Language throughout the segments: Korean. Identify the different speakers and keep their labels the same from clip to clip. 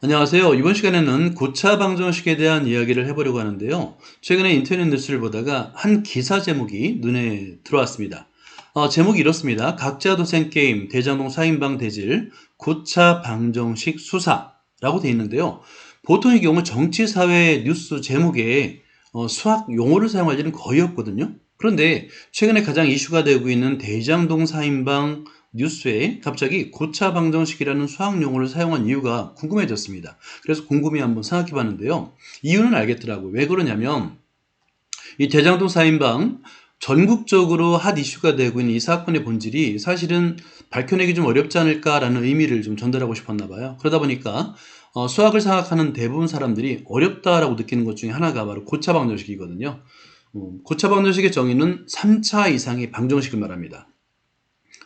Speaker 1: 안녕하세요. 이번 시간에는 고차 방정식에 대한 이야기를 해보려고 하는데요. 최근에 인터넷 뉴스를 보다가 한 기사 제목이 눈에 들어왔습니다. 제목이 이렇습니다. 각자 도생 게임 대장동 4인방 대질 고차 방정식 수사라고 되어 있는데요. 보통의 경우 정치, 사회, 뉴스 제목에 수학 용어를 사용할 일은 거의 없거든요. 그런데 최근에 가장 이슈가 되고 있는 대장동 4인방 뉴스에 갑자기 고차 방정식이라는 수학 용어를 사용한 이유가 궁금해졌습니다. 그래서 곰곰이 한번 생각해 봤는데요. 이유는 알겠더라고요. 왜 그러냐면 이 대장동 4인방 전국적으로 핫 이슈가 되고 있는 이 사건의 본질이 사실은 밝혀내기 좀 어렵지 않을까라는 의미를 좀 전달하고 싶었나 봐요. 그러다 보니까 수학을 생각하는 대부분 사람들이 어렵다라고 느끼는 것 중에 하나가 바로 고차 방정식이거든요. 고차 방정식의 정의는 3차 이상의 방정식을 말합니다.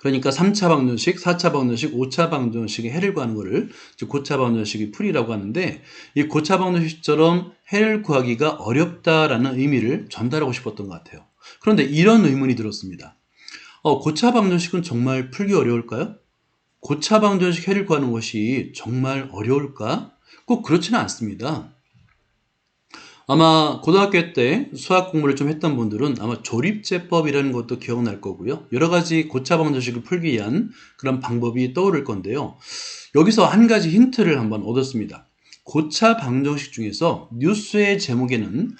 Speaker 1: 그러니까 3차 방정식, 4차 방정식, 5차 방정식의 해를 구하는 거를 고차 방정식의 풀이라고 하는데, 이 고차 방정식처럼 해를 구하기가 어렵다라는 의미를 전달하고 싶었던 것 같아요. 그런데 이런 의문이 들었습니다. 고차 방정식은 정말 풀기 어려울까요? 고차 방정식 해를 구하는 것이 정말 어려울까? 꼭 그렇지는 않습니다. 아마 고등학교 때 수학 공부를 좀 했던 분들은 아마 조립제법이라는 것도 기억날 거고요. 여러 가지 고차 방정식을 풀기 위한 그런 방법이 떠오를 건데요. 여기서 한 가지 힌트를 한번 얻었습니다. 고차 방정식 중에서 뉴스의 제목에는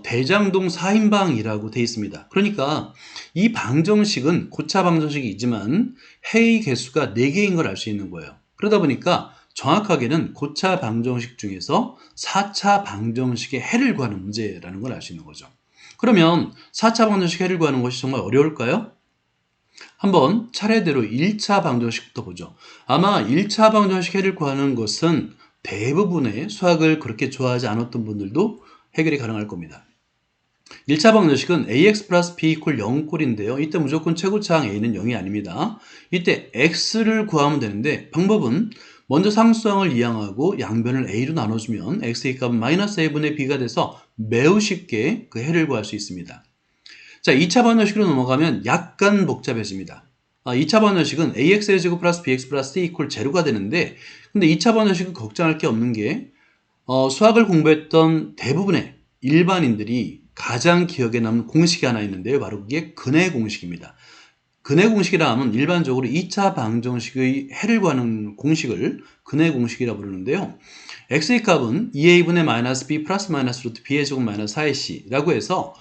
Speaker 1: 대장동 4인방이라고 되어 있습니다. 그러니까 이 방정식은 고차 방정식이지만 해의 개수가 4개인 걸 알 수 있는 거예요. 그러다 보니까 정확하게는 고차 방정식 중에서 4차 방정식의 해를 구하는 문제라는 걸 알 수 있는 거죠. 그러면 4차 방정식 해를 구하는 것이 정말 어려울까요? 한번 차례대로 1차 방정식부터 보죠. 아마 1차 방정식 해를 구하는 것은 대부분의 수학을 그렇게 좋아하지 않았던 분들도 해결이 가능할 겁니다. 1차 방정식은 ax 플러스 b 이퀄 0꼴인데요. 이때 무조건 최고차항 a는 0이 아닙니다. 이때 x를 구하면 되는데 방법은 먼저 상수항을 이항하고 양변을 a로 나눠주면 x의 값은 마이너스 a분의 b가 돼서 매우 쉽게 그 해를 구할 수 있습니다. 자, 2차 방정식으로 넘어가면 약간 복잡해집니다. 2차 방정식은 ax의 제곱 플러스 bx 플러스 c 이퀄 제로가 되는데, 근데 2차 방정식은 걱정할 게 없는 게 수학을 공부했던 대부분의 일반인들이 가장 기억에 남는 공식이 하나 있는데요. 바로 그게 근해 공식입니다. 근해 공식이라 하면 일반적으로 2차 방정식의 해를 구하는 공식을 근해 공식이라고 부르는데요. x의 값은 2a분의 마이너스 b 플러스 마이너스 루트 b의 제곱 마이너스 4ac라고 해서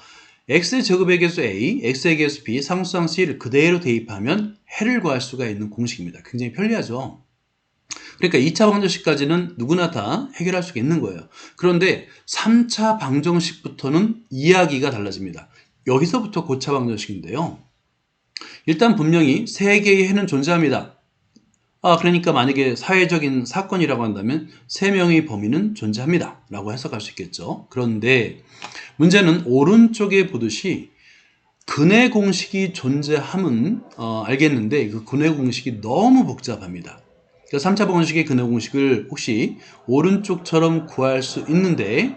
Speaker 1: x의 제곱의 개수 a, x의 개수 b, 상수항 c를 그대로 대입하면 해를 구할 수가 있는 공식입니다. 굉장히 편리하죠. 그러니까 2차 방정식까지는 누구나 다 해결할 수 있는 거예요. 그런데 3차 방정식부터는 이야기가 달라집니다. 여기서부터 고차 방정식인데요. 일단 분명히 3개의 해는 존재합니다. 그러니까 만약에 사회적인 사건이라고 한다면 3명의 범인은 존재합니다. 라고 해석할 수 있겠죠. 그런데 문제는 오른쪽에 보듯이 근해 공식이 존재함은 알겠는데 그 근해 공식이 너무 복잡합니다. 그러니까 3차 방정식의 근해 공식을 혹시 오른쪽처럼 구할 수 있는데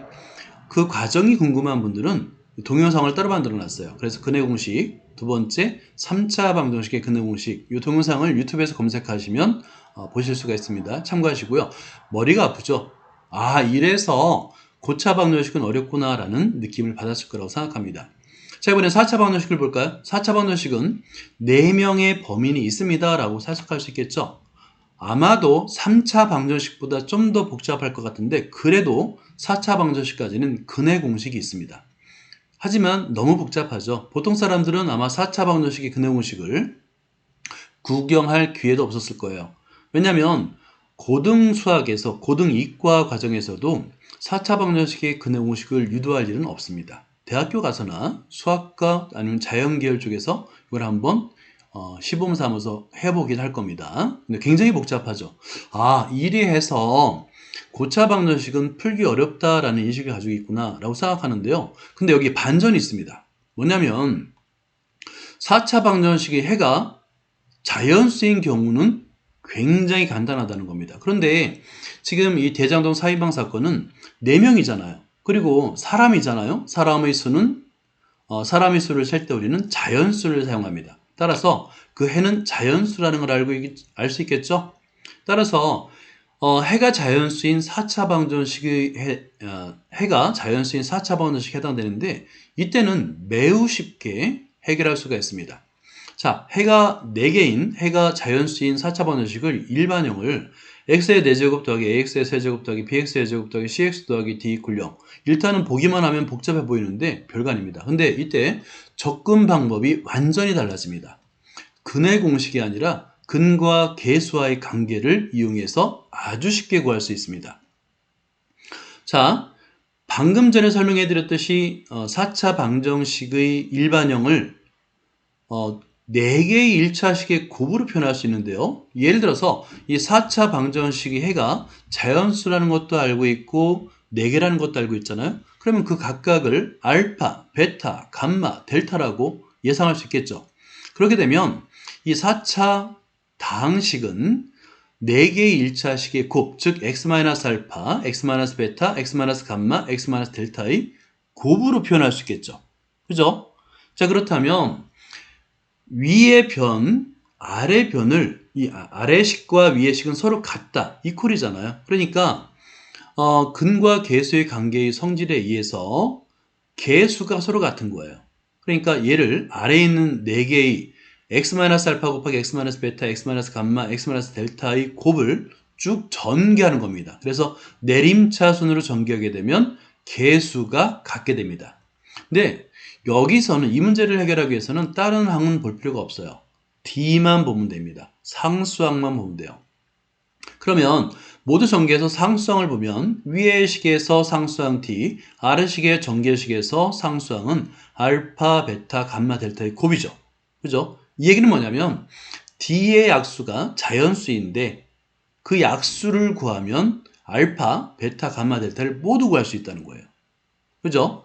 Speaker 1: 그 과정이 궁금한 분들은 동영상을 따로 만들어 놨어요. 그래서 근해 공식, 두 번째 3차 방정식의 근해 공식, 이 동영상을 유튜브에서 검색하시면 보실 수가 있습니다. 참고하시고요. 머리가 아프죠? 이래서 고차 방정식은 어렵구나라는 느낌을 받았을 거라고 생각합니다. 자, 이번에 4차 방정식을 볼까요? 4차 방정식은 4명의 범인이 있습니다 라고 해석할 수 있겠죠? 아마도 3차 방정식보다 좀 더 복잡할 것 같은데 그래도 4차 방정식까지는 근해 공식이 있습니다. 하지만 너무 복잡하죠. 보통 사람들은 아마 4차 방정식의 근해 공식을 구경할 기회도 없었을 거예요. 왜냐하면 고등 수학에서 고등 이과 과정에서도 4차 방정식의 근해 공식을 유도할 일은 없습니다. 대학교 가서나 수학과 아니면 자연계열 쪽에서 이걸 한번 시범 삼아서 해보긴 할 겁니다. 근데 굉장히 복잡하죠. 이리해서 고차 방정식은 풀기 어렵다라는 인식을 가지고 있구나 라고 생각하는데요. 근데 여기 반전이 있습니다. 뭐냐면 4차 방정식의 해가 자연수인 경우는 굉장히 간단하다는 겁니다. 그런데 지금 이 대장동 4인방 사건은 4명이잖아요. 그리고 사람이잖아요. 사람의 수를 셀 때 우리는 자연수를 사용합니다. 따라서 그 해는 자연수라는 걸 알 수 있겠죠? 따라서 해가 자연수인 4차 방정식의 해가 자연수인 4차 방정식에 해당되는데 이때는 매우 쉽게 해결할 수가 있습니다. 자, 해가 4개인 해가 자연수인 4차 방정식을 일반형을 x의 4제곱 더하기 ax의 세제곱 더하기 bx의 제곱 더하기 cx 더하기 d 이퀄 0. 일단은 보기만 하면 복잡해 보이는데 별거 아닙니다. 근데 이때 접근 방법이 완전히 달라집니다. 근의 공식이 아니라 근과 계수와의 관계를 이용해서 아주 쉽게 구할 수 있습니다. 자, 방금 전에 설명해 드렸듯이 4차 방정식의 일반형을 4개의 1차식의 곱으로 표현할 수 있는데요. 예를 들어서 이 4차 방정식의 해가 자연수라는 것도 알고 있고 4개라는 것도 알고 있잖아요. 그러면 그 각각을 알파, 베타, 감마, 델타라고 예상할 수 있겠죠. 그렇게 되면 이 4차 다항식은 4개의 1차식의 곱, 즉 x-알파, x-베타, x-감마, x-델타의 곱으로 표현할 수 있겠죠. 그죠? 자, 그렇다면 위의 변, 아래 변을 이 아래 식과 위의 식은 서로 같다. 이퀄이잖아요. 그러니까 근과 계수의 관계의 성질에 의해서 계수가 서로 같은 거예요. 그러니까 얘를 아래에 있는 4개의 x-알파 곱하기 x-베타, x-감마, x-델타의 곱을 쭉 전개하는 겁니다. 그래서 내림차순으로 전개하게 되면 계수가 같게 됩니다. 근데 여기서는 이 문제를 해결하기 위해서는 다른 항은 볼 필요가 없어요. D만 보면 됩니다. 상수항만 보면 돼요. 그러면 모두 전개해서 상수항을 보면 위의 식에서 상수항 D, 아래 식의 전개식에서 상수항은 알파, 베타, 감마, 델타의 곱이죠. 그죠? 이 얘기는 뭐냐면 D의 약수가 자연수인데 그 약수를 구하면 알파, 베타, 감마, 델타를 모두 구할 수 있다는 거예요. 그죠?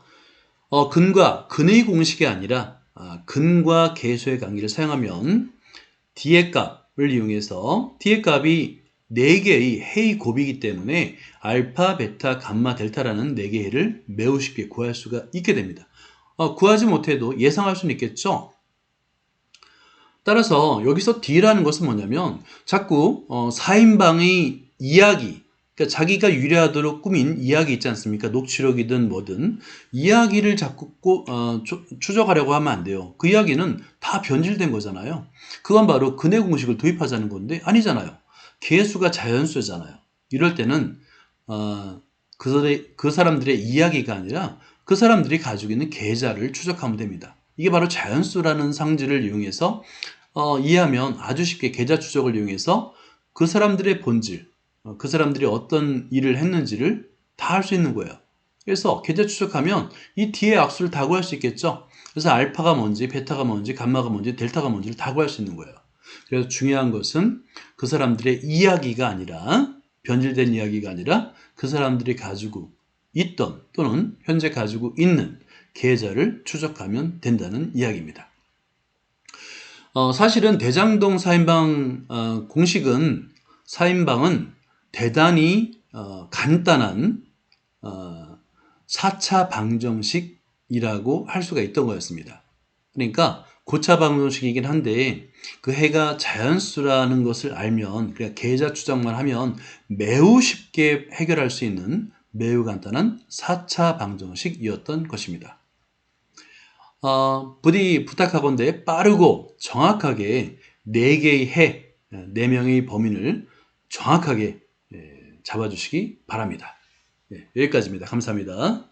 Speaker 1: 근의 공식이 아니라 근과 계수의 관계를 사용하면 D의 값을 이용해서 D의 값이 4개의 해의 곱이기 때문에 알파, 베타, 감마, 델타라는 4개의 해를 매우 쉽게 구할 수가 있게 됩니다. 구하지 못해도 예상할 수는 있겠죠? 따라서 여기서 D라는 것은 뭐냐면 자꾸 4인방의 이야기, 그러니까 자기가 유리하도록 꾸민 이야기 있지 않습니까? 녹취록이든 뭐든 이야기를 자꾸 추적하려고 하면 안 돼요. 그 이야기는 다 변질된 거잖아요. 그건 바로 근의 공식을 도입하자는 건데 아니잖아요. 계수가 자연수잖아요. 이럴 때는 그 사람들의 이야기가 아니라 그 사람들이 가지고 있는 계자를 추적하면 됩니다. 이게 바로 자연수라는 상지를 이용해서 이해하면 아주 쉽게 계자 추적을 이용해서 그 사람들의 본질, 그 사람들이 어떤 일을 했는지를 다 할 수 있는 거예요. 그래서 계자 추적하면 이 뒤에 악수를 다 구할 수 있겠죠. 그래서 알파가 뭔지, 베타가 뭔지, 감마가 뭔지, 델타가 뭔지를 다 구할 수 있는 거예요. 그래서 중요한 것은 그 사람들의 이야기가 아니라 변질된 이야기가 아니라 그 사람들이 가지고 있던 또는 현재 가지고 있는 계좌를 추적하면 된다는 이야기입니다. 사실은 대장동 4인방 공식은 4인방은 대단히 간단한 4차 방정식이라고 할 수가 있던 거였습니다. 그러니까 고차 방정식이긴 한데 그 해가 자연수라는 것을 알면 그냥 계자 추적만 하면 매우 쉽게 해결할 수 있는 매우 간단한 4차 방정식이었던 것입니다. 부디 부탁하건대 빠르고 정확하게 4개의 해, 4명의 범인을 정확하게 잡아주시기 바랍니다. 여기까지입니다. 감사합니다.